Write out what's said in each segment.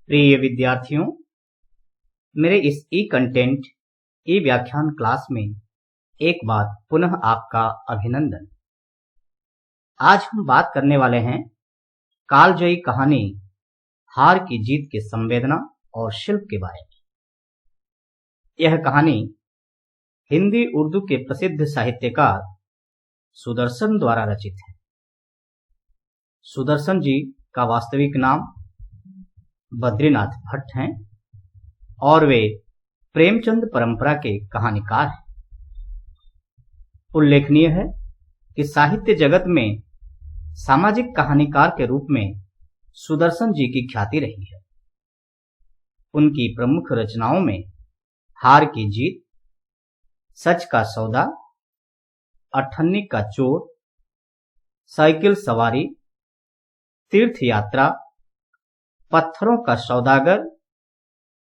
प्रिय विद्यार्थियों, मेरे इस ई कंटेंट ई व्याख्यान क्लास में एक बार पुनः आपका अभिनंदन। आज हम बात करने वाले हैं कालजयी कहानी हार की जीत के संवेदना और शिल्प के बारे में। यह कहानी हिंदी उर्दू के प्रसिद्ध साहित्यकार सुदर्शन द्वारा रचित है। सुदर्शन जी का वास्तविक नाम बद्रीनाथ भट्ट हैं और वे प्रेमचंद परंपरा के कहानीकार हैं। उल्लेखनीय है कि साहित्य जगत में सामाजिक कहानीकार के रूप में सुदर्शन जी की ख्याति रही है। उनकी प्रमुख रचनाओं में हार की जीत, सच का सौदा, अठन्नी का चोर, साइकिल सवारी, तीर्थ यात्रा, पत्थरों का सौदागर,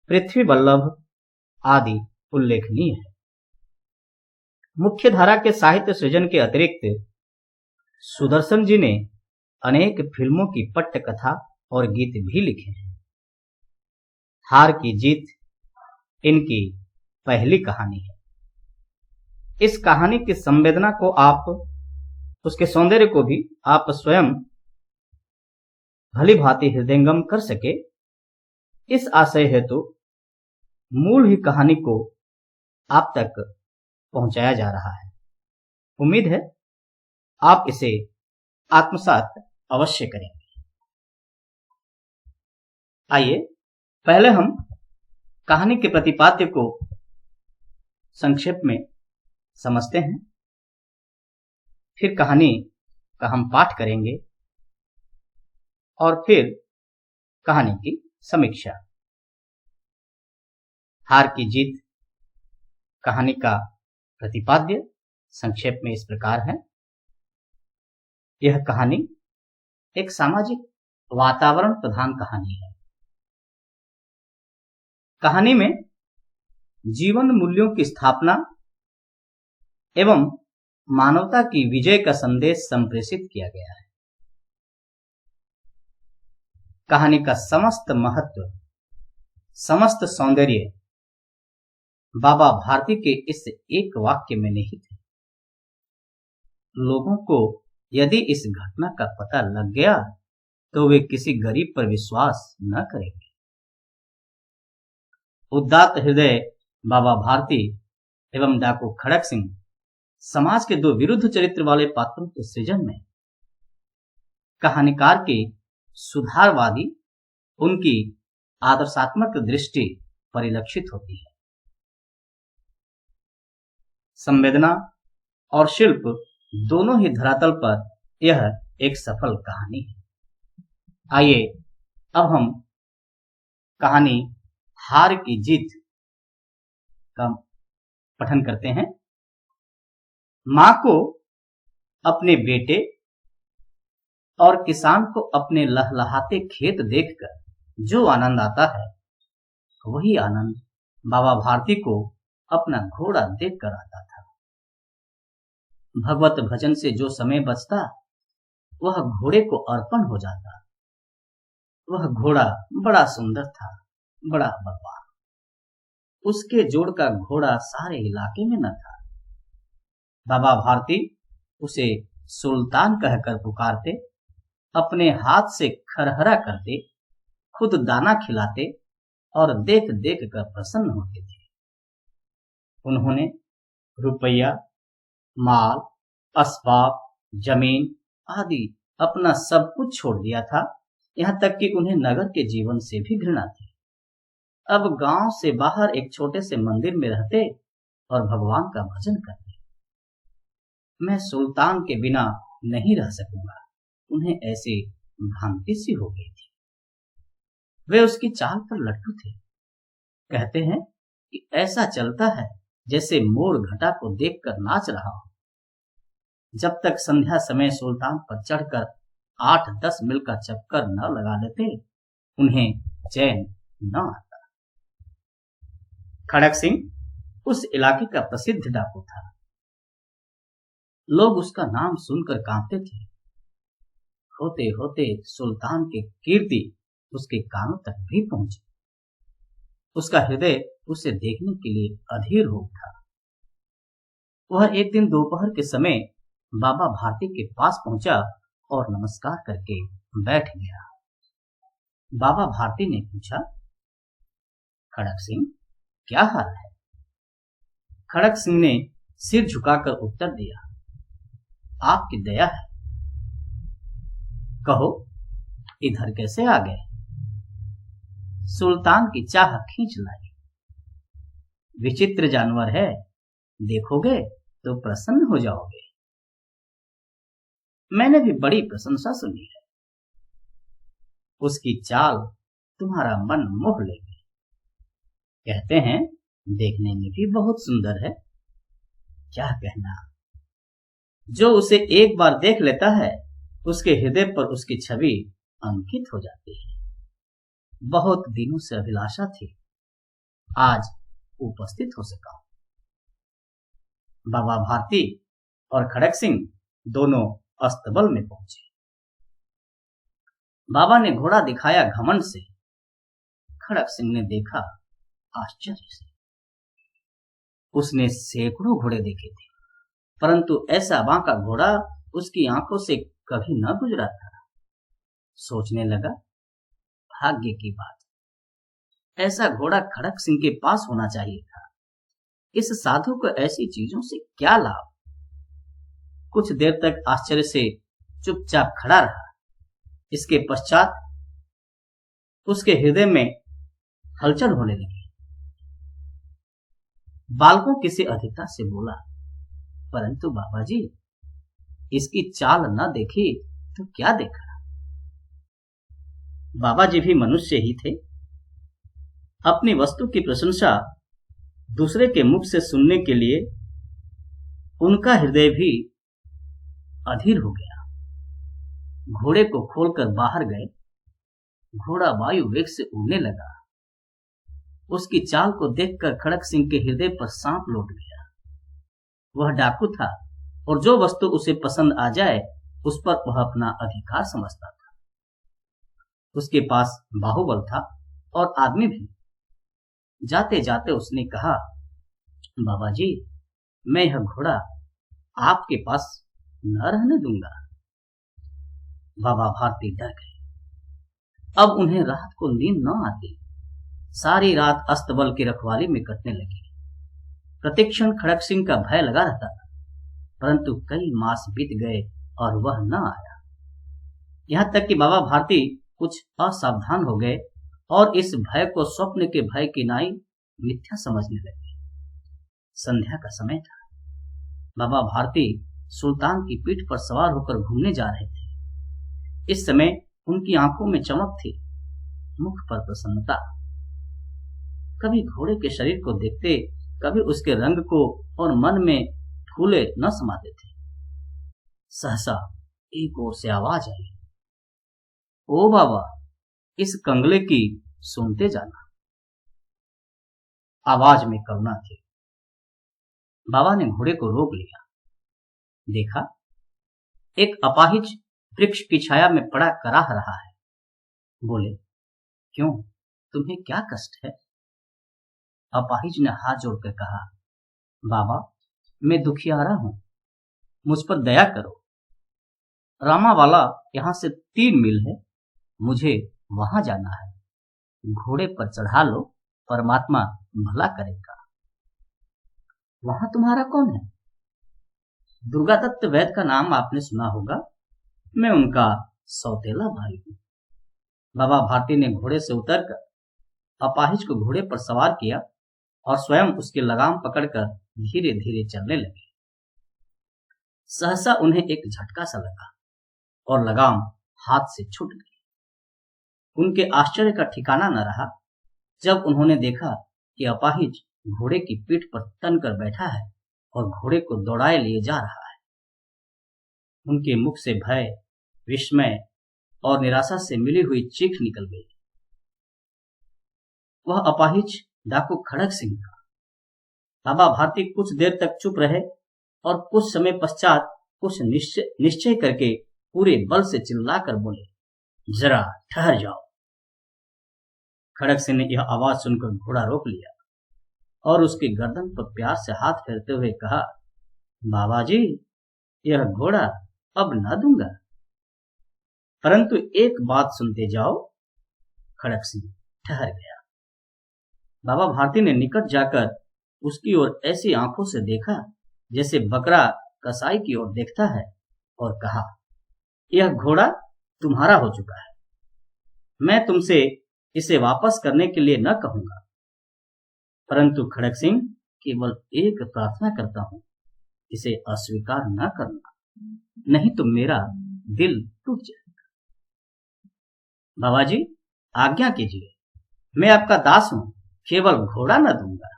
पृथ्वी वल्लभ आदि उल्लेखनीय है। मुख्य धारा के साहित्य सृजन के अतिरिक्त सुदर्शन जी ने अनेक फिल्मों की पट्टकथा और गीत भी लिखे हैं। हार की जीत इनकी पहली कहानी है। इस कहानी की संवेदना को आप, उसके सौंदर्य को भी आप स्वयं भली भांति हृदयंगम कर सके, इस आशय हेतु मूल ही कहानी को आप तक पहुंचाया जा रहा है। उम्मीद है आप इसे आत्मसात अवश्य करेंगे। आइए पहले हम कहानी के प्रतिपाद्य को संक्षेप में समझते हैं, फिर कहानी का हम पाठ करेंगे और फिर कहानी की समीक्षा। हार की जीत कहानी का प्रतिपाद्य संक्षेप में इस प्रकार है। यह कहानी एक सामाजिक वातावरण प्रधान कहानी है। कहानी में जीवन मूल्यों की स्थापना एवं मानवता की विजय का संदेश संप्रेषित किया गया है। कहानी का समस्त महत्व, समस्त सौंदर्य बाबा भारती के इस एक वाक्य में निहित है। लोगों को यदि इस घटना का पता लग गया तो वे किसी गरीब पर विश्वास न करेंगे। उदात्त हृदय बाबा भारती एवं डाकू खड़क सिंह समाज के दो विरुद्ध चरित्र वाले पात्रों के सृजन में कहानीकार की सुधारवादी, उनकी आदर्शात्मक दृष्टि परिलक्षित होती है। संवेदना और शिल्प दोनों ही धरातल पर यह एक सफल कहानी है। आइए अब हम कहानी हार की जीत का पठन करते हैं। मां को अपने बेटे और किसान को अपने लहलहाते खेत देखकर जो आनंद आता है, वही आनंद बाबा भारती को अपना घोड़ा देखकर आता था। भगवत भजन से जो समय बचता, वह घोड़े को अर्पण हो जाता। वह घोड़ा बड़ा सुंदर था, बड़ा बलवान। उसके जोड़ का घोड़ा सारे इलाके में न था। बाबा भारती उसे सुल्तान कहकर पुकारते, अपने हाथ से खरहरा करते, खुद दाना खिलाते और देख देख कर प्रसन्न होते थे। उन्होंने रुपया, माल, असबाब, जमीन आदि अपना सब कुछ छोड़ दिया था, यहाँ तक कि उन्हें नगर के जीवन से भी घृणा थी। अब गांव से बाहर एक छोटे से मंदिर में रहते और भगवान का भजन करते। मैं सुल्तान के बिना नहीं रह सकूंगा, उन्हें ऐसी भ्रांति सी हो गई थी। वे उसकी चाल पर लट्टू थे। कहते हैं कि ऐसा चलता है जैसे मोर घटा को देखकर नाच रहा हो। जब तक संध्या समय सुल्तान पर चढ़कर 8-10 मील का चक्कर न लगा लेते, उन्हें चैन न आता। खड़क सिंह उस इलाके का प्रसिद्ध डाकू था। लोग उसका नाम सुनकर कांपते थे। होते होते सुल्तान की कीर्ति उसके कानों तक भी पहुंची। उसका हृदय उसे देखने के लिए अधीर हो उठा। वह एक दिन दोपहर के समय बाबा भारती के पास पहुंचा और नमस्कार करके बैठ गया। बाबा भारती ने पूछा, खड़क सिंह, क्या हाल है? खड़क सिंह ने सिर झुकाकर उत्तर दिया, आपकी दया है। कहो, इधर कैसे आ गए? सुल्तान की चाह खींच लाई। विचित्र जानवर है, देखोगे तो प्रसन्न हो जाओगे। मैंने भी बड़ी प्रशंसा सुनी है। उसकी चाल तुम्हारा मन मोह लेगी। कहते हैं देखने में भी बहुत सुंदर है। क्या कहना, जो उसे एक बार देख लेता है उसके हृदय पर उसकी छवि अंकित हो जाती है। बहुत दिनों से अभिलाषा थी, आज उपस्थित हो सका। बाबा भारती और खड़क सिंह दोनों अस्तबल में पहुंचे। बाबा ने घोड़ा दिखाया घमंड से। खड़क सिंह ने देखा आश्चर्य से। उसने सैकड़ों घोड़े देखे थे, परंतु ऐसा बांका घोड़ा उसकी आंखों से कभी न गुजरा था। सोचने लगा, भाग्य की बात, ऐसा घोड़ा खड़क सिंह के पास होना चाहिए था। इस साधु को ऐसी चीजों से क्या लाभ? कुछ देर तक आश्चर्य से चुपचाप खड़ा रहा। इसके पश्चात उसके हृदय में हलचल होने लगी। बालकों किसी अधिकता से बोला, परंतु बाबा जी, इसकी चाल न देखी तो क्या देखा? बाबा जी भी मनुष्य ही थे। अपनी वस्तु की प्रशंसा दूसरे के मुख से सुनने के लिए उनका हृदय भी अधीर हो गया। घोड़े को खोलकर बाहर गए। घोड़ा वायु वेग से उड़ने लगा। उसकी चाल को देखकर खड़क सिंह के हृदय पर सांप लौट गया। वह डाकू था और जो वस्तु उसे पसंद आ जाए उस पर वह अपना अधिकार समझता था। उसके पास बाहुबल था और आदमी भी। जाते जाते उसने कहा, बाबा जी, मैं यह घोड़ा आपके पास न रहने दूंगा। बाबा भारती डर गए। अब उन्हें रात को नींद न आती। सारी रात अस्तबल की रखवाली में कटने लगी। प्रतिक्षण खड़क सिंह का भय लगा रहता था, परंतु कई मास बीत गए और वह न आया। यहां तक कि बाबा भारती कुछ असावधान हो गए और इस भय को स्वप्न के भय की नाई मिथ्या समझने लगे। संध्या का समय था। बाबा भारती सुल्तान की पीठ पर सवार होकर घूमने जा रहे थे। इस समय उनकी आंखों में चमक थी, मुख पर प्रसन्नता। कभी घोड़े के शरीर को देखते, कभी उसके रंग को, और मन में फूले न समाते थे। सहसा एक ओर से आवाज आई, ओ बाबा, इस कंगले की सुनते जाना। आवाज में करुणा थी। बाबा ने घोड़े को रोक लिया। देखा, एक अपाहिज वृक्ष की छाया में पड़ा कराह रहा है। बोले, क्यों, तुम्हें क्या कष्ट है? अपाहिज ने हाथ जोड़कर कहा, बाबा, मैं दुखियारा हूं, मुझ पर दया करो। रामावाला यहां से 3 मील है, मुझे वहां जाना है। घोड़े पर चढ़ा लो, परमात्मा भला करेगा। वहां तुम्हारा कौन है? दुर्गादत्त वैद्य का नाम आपने सुना होगा, मैं उनका सौतेला भाई हूं। बाबा भारती ने घोड़े से उतरकर अपाहिज को घोड़े पर सवार किया और स्वयं उसकी लगाम पकड़कर धीरे धीरे चलने लगे। सहसा उन्हें एक झटका सा लगा और लगाम हाथ से छूट गई। उनके आश्चर्य का ठिकाना न रहा जब उन्होंने देखा कि अपाहिज घोड़े की पीठ पर तन कर बैठा है और घोड़े को दौड़ाए लिए जा रहा है। उनके मुख से भय, विस्मय और निराशा से मिली हुई चीख निकल गई। वह अपाहिज डाकू खड़क सिंह था। बाबा भारती कुछ देर तक चुप रहे और कुछ समय पश्चात कुछ निश्चय करके पूरे बल से चिल्लाकर बोले, जरा ठहर जाओ। खड़क सिंह ने यह आवाज सुनकर घोड़ा रोक लिया और उसकी गर्दन पर प्यार से हाथ फेरते हुए कहा, बाबा जी, यह घोड़ा अब न दूंगा, परंतु एक बात सुनते जाओ। खड़क सिंह ठहर गया। बाबा भारती ने निकट जाकर उसकी ओर ऐसी आंखों से देखा जैसे बकरा कसाई की ओर देखता है और कहा, यह घोड़ा तुम्हारा हो चुका है। मैं तुमसे इसे वापस करने के लिए न कहूंगा, परंतु खड़क सिंह, केवल एक प्रार्थना करता हूं, इसे अस्वीकार न करना, नहीं तो मेरा दिल टूट जाएगा। बाबा जी, आज्ञा कीजिए, मैं आपका दास हूं, केवल घोड़ा न दूंगा।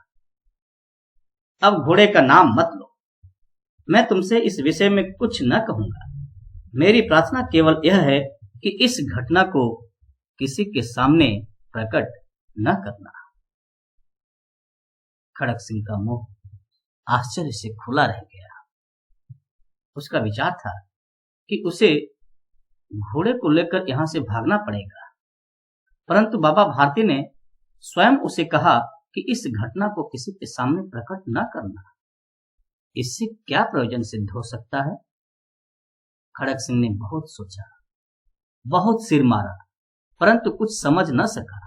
अब घोड़े का नाम मत लो। मैं तुमसे इस विषय में कुछ न कहूंगा। मेरी प्रार्थना केवल यह है कि इस घटना को किसी के सामने प्रकट न करना। खड़क सिंह का मुंह आश्चर्य से खुला रह गया। उसका विचार था कि उसे घोड़े को लेकर यहां से भागना पड़ेगा, परंतु बाबा भारती ने स्वयं उसे कहा कि इस घटना को किसी के सामने प्रकट न करना। इससे क्या प्रयोजन सिद्ध हो सकता है? खड़क सिंह ने बहुत सोचा, बहुत सिर मारा, परंतु कुछ समझ न सका।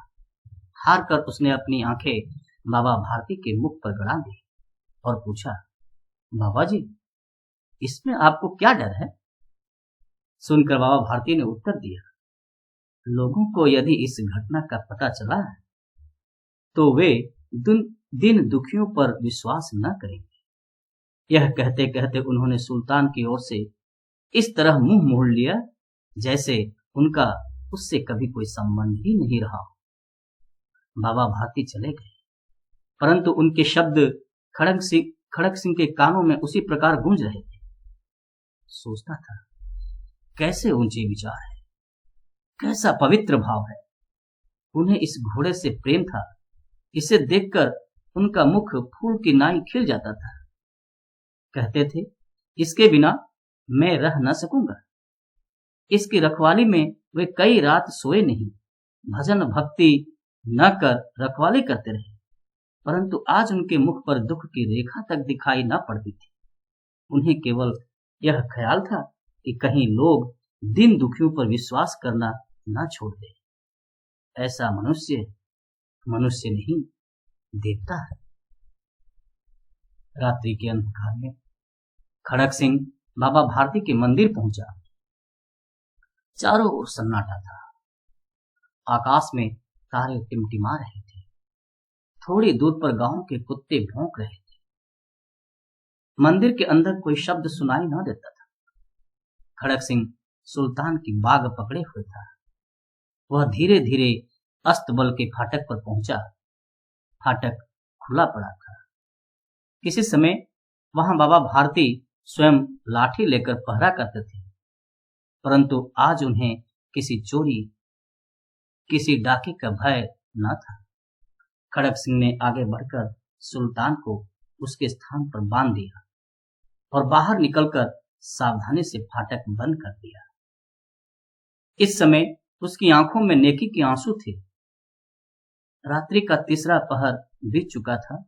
हार कर उसने अपनी आंखें बाबा भारती के मुख पर गड़ा दी और पूछा, बाबा जी, इसमें आपको क्या डर है? सुनकर बाबा भारती ने उत्तर दिया, लोगों को यदि इस घटना का पता चला है तो वे दिन दुखियों पर विश्वास न करेंगे। यह कहते कहते उन्होंने सुल्तान की ओर से इस तरह मुंह मोड़ लिया जैसे उनका उससे कभी कोई संबंध ही नहीं रहा। बाबा भारती चले गए, परंतु उनके शब्द खड़क सिंह के कानों में उसी प्रकार गूंज रहे थे। सोचता था, कैसे ऊंचे विचार है, कैसा पवित्र भाव है। उन्हें इस घोड़े से प्रेम था। इसे देखकर उनका मुख फूल की नाई खिल जाता था। कहते थे, इसके बिना मैं रह न सकूंगा। इसकी रखवाली में वे कई रात सोए नहीं, भजन भक्ति न कर रखवाली करते रहे, परंतु आज उनके मुख पर दुख की रेखा तक दिखाई न पड़ती थी। उन्हें केवल यह ख्याल था कि कहीं लोग दिन दुखियों पर विश्वास करना न छोड़ दे। ऐसा मनुष्य नहीं, देवता है। रात्रि के अंधकार में खड़क सिंह बाबा भारती के मंदिर पहुंचा। चारों ओर सन्नाटा था। आकाश में तारे टिमटिमा रहे थे। थोड़ी दूर पर गांव के कुत्ते भौंक रहे थे। मंदिर के अंदर कोई शब्द सुनाई न देता था। खड़क सिंह सुल्तान की बाग पकड़े हुए था। वह धीरे धीरे अस्तबल के फाटक पर पहुंचा। फाटक खुला पड़ा था। किसी समय वहां बाबा भारती स्वयं लाठी लेकर पहरा करते थे, परंतु आज उन्हें किसी चोरी, किसी डाके का भय न था। खड़क सिंह ने आगे बढ़कर सुल्तान को उसके स्थान पर बांध दिया और बाहर निकलकर सावधानी से फाटक बंद कर दिया। इस समय उसकी आंखों में नेकी के आंसू थे। रात्रि का तीसरा पहर बीत चुका था।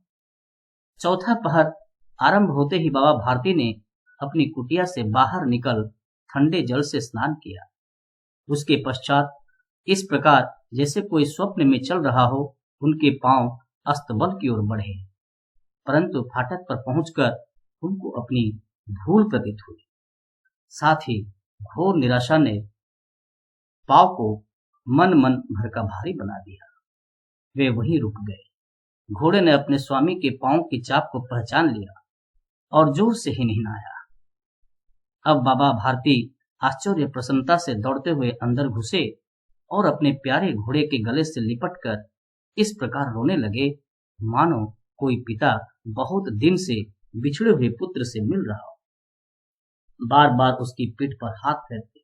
चौथा पहर आरंभ होते ही बाबा भारती ने अपनी कुटिया से बाहर निकल ठंडे जल से स्नान किया। उसके पश्चात इस प्रकार जैसे कोई स्वप्न में चल रहा हो, उनके पांव अस्तबल की ओर बढ़े, परंतु फाटक पर पहुंचकर उनको अपनी भूल प्रतीत हुई। साथ ही घोर निराशा ने पांव को मन भर का भारी बना दिया। वे वहीं रुक गए। घोड़े ने अपने स्वामी के पांव की चाप को पहचान लिया और जोर से ही हिनहिनाया। अब बाबा भारती आश्चर्य प्रसन्नता से दौड़ते हुए अंदर घुसे और अपने प्यारे घोड़े के गले से लिपटकर इस प्रकार रोने लगे मानो कोई पिता बहुत दिन से बिछड़े हुए पुत्र से मिल रहा हो। बार बार उसकी पीठ पर हाथ फेरते,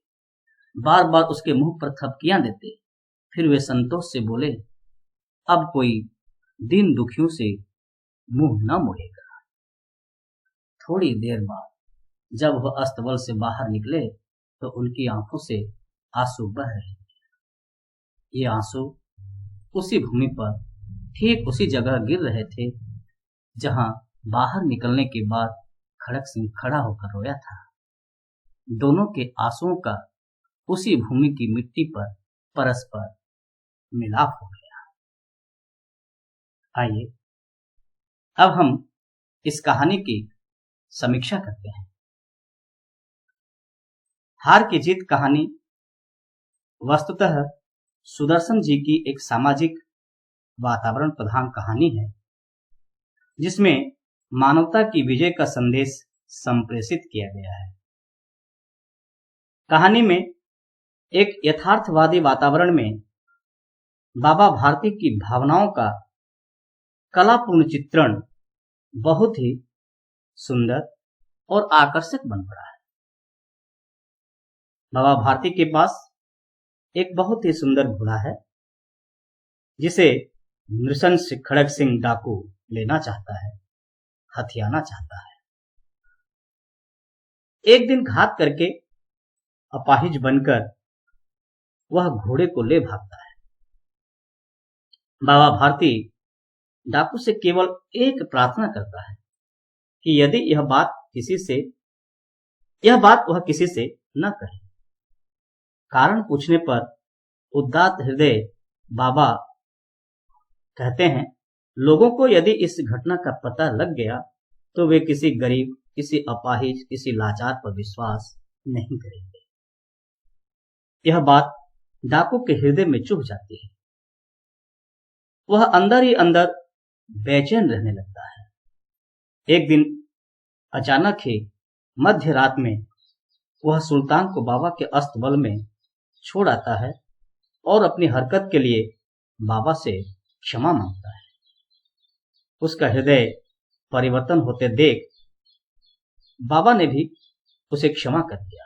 बार बार उसके मुंह पर थपकियां देते। फिर वे संतोष से बोले, अब कोई दिन दुखियों से मुंह न मोड़ेगा। थोड़ी देर बाद जब वह अस्तबल से बाहर निकले तो उनकी आंखों से आंसू बह रहे थे। ये आंसू उसी भूमि पर ठीक उसी जगह गिर रहे थे जहां बाहर निकलने के बाद खड़क सिंह खड़ा होकर रोया था। दोनों के आंसुओं का उसी भूमि की मिट्टी पर परस्पर मिलाप हो गया। आइए अब हम इस कहानी की समीक्षा करते हैं। हार की जीत कहानी वस्तुतः सुदर्शन जी की एक सामाजिक वातावरण प्रधान कहानी है, जिसमें मानवता की विजय का संदेश संप्रेषित किया गया है। कहानी में एक यथार्थवादी वातावरण में बाबा भारती की भावनाओं का कलापूर्ण चित्रण बहुत ही सुंदर और आकर्षक बन पड़ा है। बाबा भारती के पास एक बहुत ही सुंदर घोड़ा है, जिसे नृशंस खड़ग सिंह डाकू लेना चाहता है, हथियाना चाहता है। एक दिन घात करके अपाहिज बनकर वह घोड़े को ले भागता है। बाबा भारती डाकू से केवल एक प्रार्थना करता है कि यदि यह बात वह किसी से न कहे। कारण पूछने पर उदात्त हृदय बाबा कहते हैं, लोगों को यदि इस घटना का पता लग गया तो वे किसी गरीब, किसी अपाहिज, किसी लाचार पर विश्वास नहीं करेंगे। यह बात डाकू के हृदय में चुभ जाती है। वह अंदर ही अंदर बेचैन रहने लगता है। एक दिन अचानक ही मध्य रात में वह सुल्तान को बाबा के अस्तबल में छोड़ आता है और अपनी हरकत के लिए बाबा से क्षमा मांगता है। उसका हृदय परिवर्तन होते देख बाबा ने भी उसे क्षमा कर दिया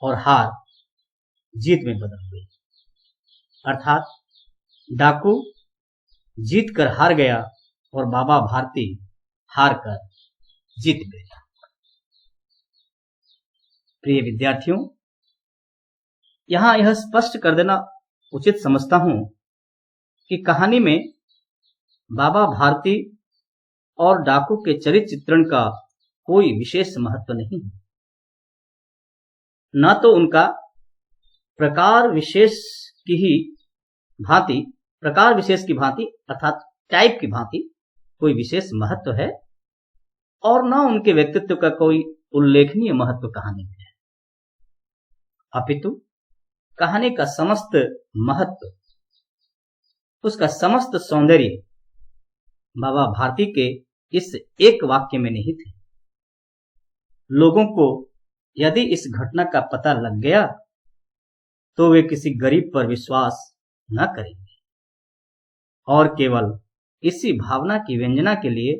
और हार जीत में बदल गई। अर्थात डाकू जीत कर हार गया और बाबा भारती हार कर जीत गया। प्रिय विद्यार्थियों, यहां यह स्पष्ट कर देना उचित समझता हूं कि कहानी में बाबा भारती और डाकू के चरित्र चित्रण का कोई विशेष महत्व नहीं है। न तो उनका प्रकार विशेष की भांति अर्थात टाइप की भांति कोई विशेष महत्व है और न उनके व्यक्तित्व का कोई उल्लेखनीय महत्व कहानी में है। अपितु कहानी का समस्त महत्व, उसका समस्त सौंदर्य बाबा भारती के इस एक वाक्य में निहित है। लोगों को यदि इस घटना का पता लग गया तो वे किसी गरीब पर विश्वास न करेंगे और केवल इसी भावना की व्यंजना के लिए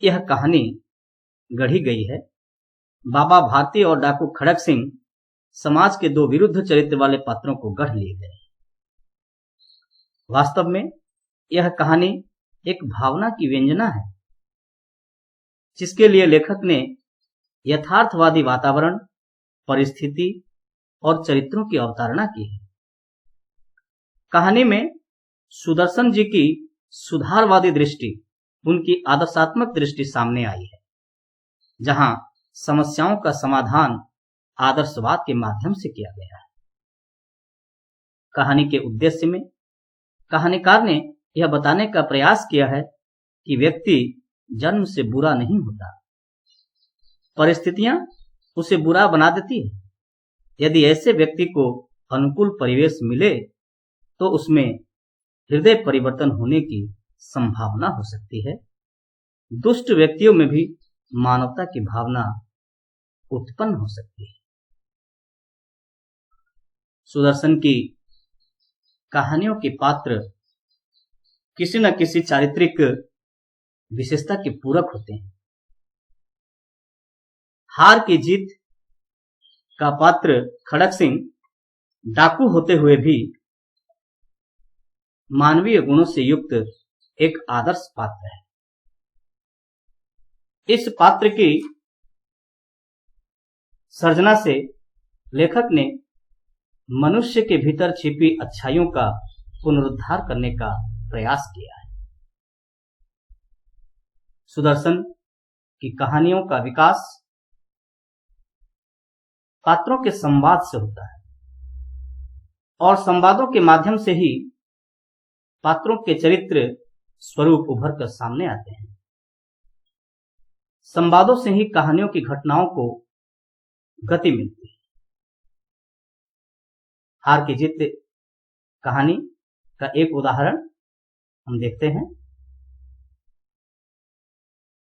यह कहानी गढ़ी गई है। बाबा भारती और डाकू खड़ग सिंह समाज के दो विरुद्ध चरित्र वाले पात्रों को गढ़ लिए गए। वास्तव में यह कहानी एक भावना की व्यंजना है, जिसके लिए लेखक ने यथार्थवादी वातावरण, परिस्थिति और चरित्रों की अवतारणा की है। कहानी में सुदर्शन जी की सुधारवादी दृष्टि, उनकी आदर्शात्मक दृष्टि सामने आई है, जहां समस्याओं का समाधान आदर्शवाद के माध्यम से किया गया है। कहानी के उद्देश्य में कहानीकार ने यह बताने का प्रयास किया है कि व्यक्ति जन्म से बुरा नहीं होता, परिस्थितियां उसे बुरा बना देती है। यदि ऐसे व्यक्ति को अनुकूल परिवेश मिले तो उसमें हृदय परिवर्तन होने की संभावना हो सकती है। दुष्ट व्यक्तियों में भी मानवता की भावना उत्पन्न हो सकती है। सुदर्शन की कहानियों के पात्र किसी न किसी चारित्रिक विशेषता के पूरक होते हैं। हार की जीत का पात्र खड़ग सिंह डाकू होते हुए भी मानवीय गुणों से युक्त एक आदर्श पात्र है। इस पात्र की सर्जना से लेखक ने मनुष्य के भीतर छिपी अच्छाइयों का पुनरुद्धार करने का प्रयास किया है। सुदर्शन की कहानियों का विकास पात्रों के संवाद से होता है और संवादों के माध्यम से ही पात्रों के चरित्र स्वरूप उभर कर सामने आते हैं। संवादों से ही कहानियों की घटनाओं को गति मिलती है। हार की जीत कहानी का एक उदाहरण हम देखते हैं।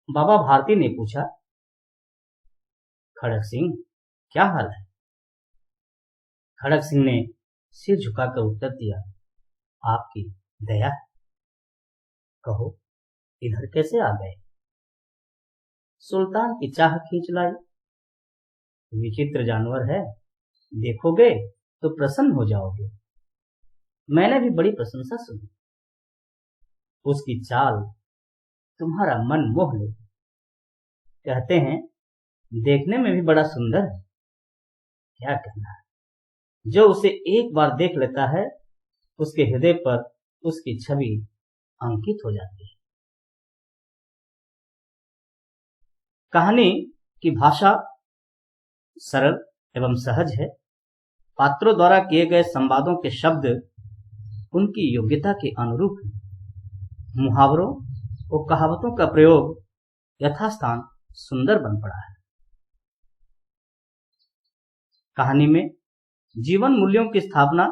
बाबा भारती ने पूछा, खड़ग सिंह क्या हाल है? खड़ग सिंह ने सिर झुकाकर उत्तर दिया, आपकी दया है। कहो इधर कैसे आ गए? सुल्तान की चाह खींच लाई। विचित्र जानवर है, देखोगे तो प्रसन्न हो जाओगे। मैंने भी बड़ी प्रशंसा सुनी। उसकी चाल तुम्हारा मन मोह ले। कहते हैं देखने में भी बड़ा सुंदर है। क्या कहना है, जो उसे एक बार देख लेता है उसके हृदय पर उसकी छवि अंकित हो जाती है। कहानी की भाषा सरल एवं सहज है। पात्रों द्वारा किए गए संवादों के शब्द उनकी योग्यता के अनुरूप हैं। मुहावरों और कहावतों का प्रयोग यथास्थान सुंदर बन पड़ा है। कहानी में जीवन मूल्यों की स्थापना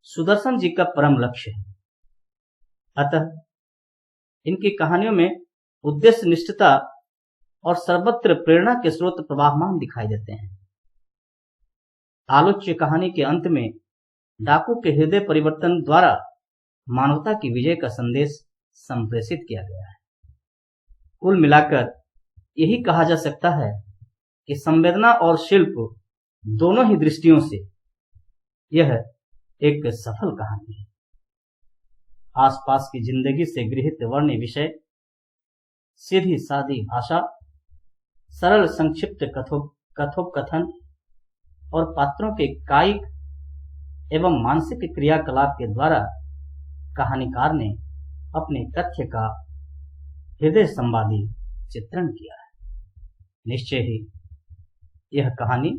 सुदर्शन जी का परम लक्ष्य है। अतः इनकी कहानियों में उद्देश्य निष्ठता और सर्वत्र प्रेरणा के स्रोत प्रवाहमान दिखाई देते हैं। आलोच्य कहानी के अंत में डाकू के हृदय परिवर्तन द्वारा मानवता की विजय का संदेश संप्रेषित किया गया है। कुल मिलाकर यही कहा जा सकता है कि संवेदना और शिल्प दोनों ही दृष्टियों से यह एक सफल कहानी है। आसपास की जिंदगी से गृहीत वर्ण्य विषय, सीधी सादी भाषा, सरल संक्षिप्त कथोपकथन और पात्रों के कायिक एवं मानसिक क्रियाकलाप के द्वारा कहानीकार ने अपने तथ्य का हृदय संवादी चित्रण किया है। निश्चय ही यह कहानी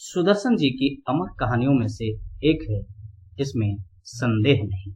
सुदर्शन जी की अमर कहानियों में से एक है, इसमें संदेह नहीं।